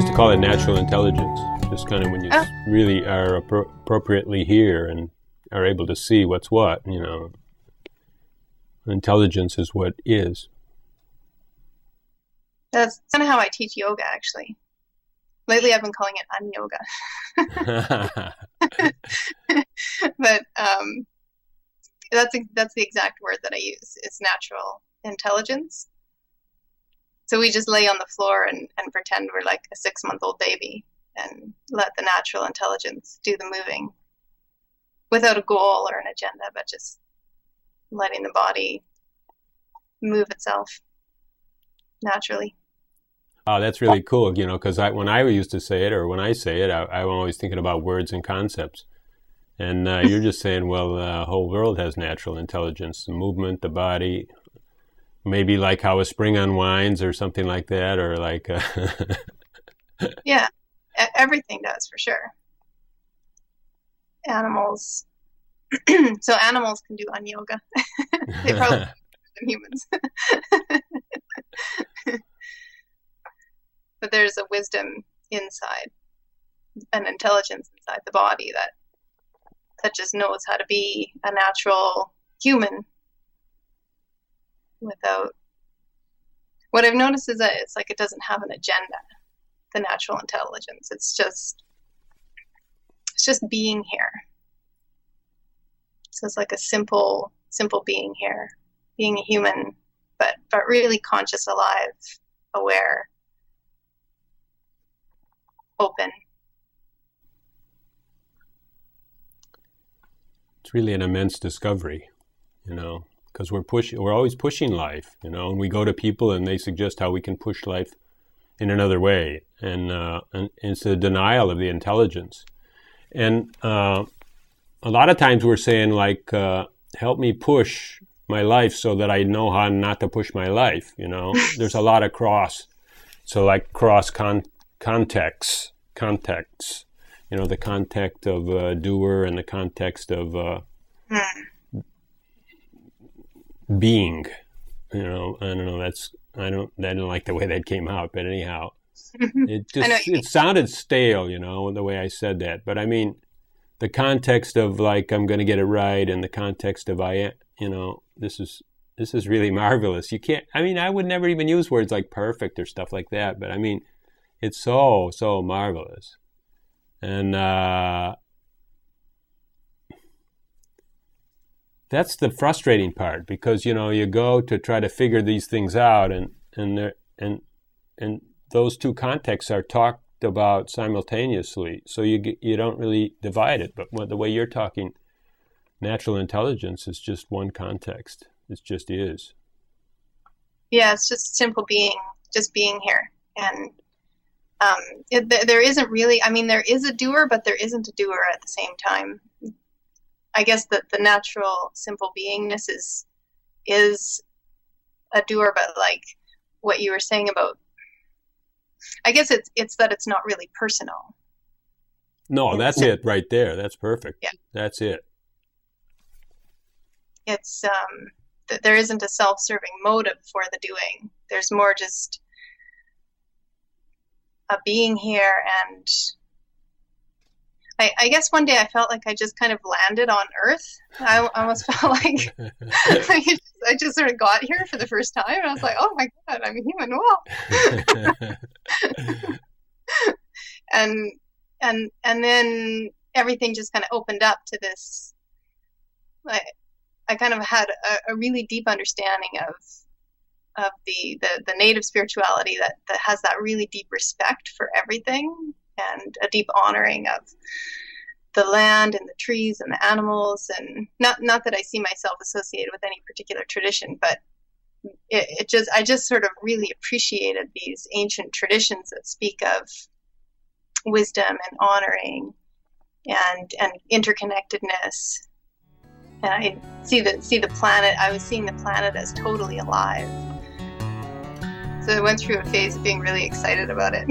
used to call it natural intelligence, just kind of when you really are appropriately here and are able to see what's what, Intelligence is what is. That's kind of how I teach yoga, actually. Lately, I've been calling it un-yoga. But that's the exact word that I use. It's natural intelligence. So we just lay on the floor and pretend we're like a 6-month-old baby and let the natural intelligence do the moving without a goal or an agenda, but just letting the body move itself naturally. Oh, that's really cool, because when I used to say it, or when I say it, I'm always thinking about words and concepts. And you're just saying, well, the whole world has natural intelligence, the movement, the body, maybe like how a spring unwinds or something like that, or like... Yeah, everything does, for sure. Animals. So animals can do un-yoga. They probably do better than humans. But there's a wisdom inside, an intelligence inside the body that just knows how to be a natural human without... What I've noticed is that it's like it doesn't have an agenda, the natural intelligence. It's just being here. So it's like a simple being here, being a human, but really conscious, alive, aware, open. It's really an immense discovery, because we're always pushing life, and we go to people and they suggest how we can push life in another way, and it's a denial of the intelligence. And a lot of times we're saying, like, help me push my life so that I know how not to push my life, There's a lot of cross contexts, the context of a doer and the context of being, I don't know, I don't like the way that came out, but anyhow, it sounded stale, the way I said that, but I mean, the context of like, I'm going to get it right, and the context of this is really marvelous. You can't, I would never even use words like perfect or stuff like that, but I mean, it's so marvelous. And that's the frustrating part, because, you go to try to figure these things out, and those two contexts are talked about simultaneously. So you don't really divide it. But the way you're talking, natural intelligence is just one context. It just is. Yeah, it's just simple being, just being here. And there isn't really, there is a doer, but there isn't a doer at the same time. I guess that the natural simple beingness is a doer, but like what you were saying about, I guess it's that it's not really personal. No, that's it right there. That's perfect. Yeah. That's it. It's there isn't a self-serving motive for the doing. There's more just a being here, and I guess one day I felt like I just kind of landed on Earth. I almost felt like I just sort of got here for the first time, and I was like, oh my God, I'm a human. Whoa. and then everything just kind of opened up to this. I kind of had a really deep understanding of the native spirituality that has that really deep respect for everything, and a deep honoring of the land and the trees and the animals. And not that I see myself associated with any particular tradition, but I just sort of really appreciated these ancient traditions that speak of wisdom and honoring and interconnectedness. And I see the planet. I was seeing the planet as totally alive. So I went through a phase of being really excited about it.